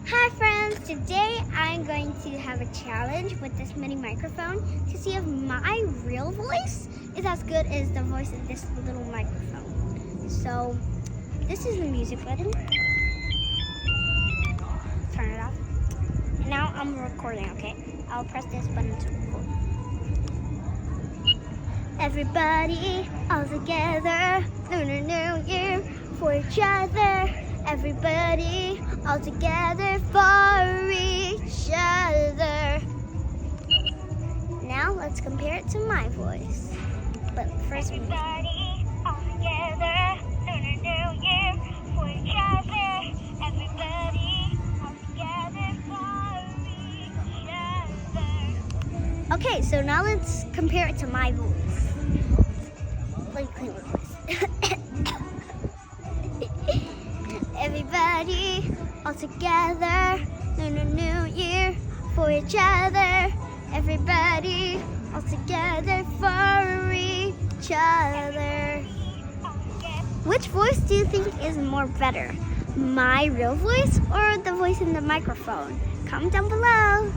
Hi friends, today I'm going to have a challenge with this mini microphone to see if my real voice is as good as the voice of this little microphone. So this is the music button. Turn it off. And now I'm recording, okay? I'll press this button to record. Everybody all together, Lunar New Year for each other. Everybody all together for each other. Now let's compare it to my voice. But first, everybody all together, Lunar New Year for each other. Everybody all together for each other. Okay, so now let's compare it to my voice. Let me clean my voice. Everybody all together, Lunar New Year for each other. Everybody all together for each other. Which voice do you think is more better? My real voice or the voice in the microphone? Comment down below.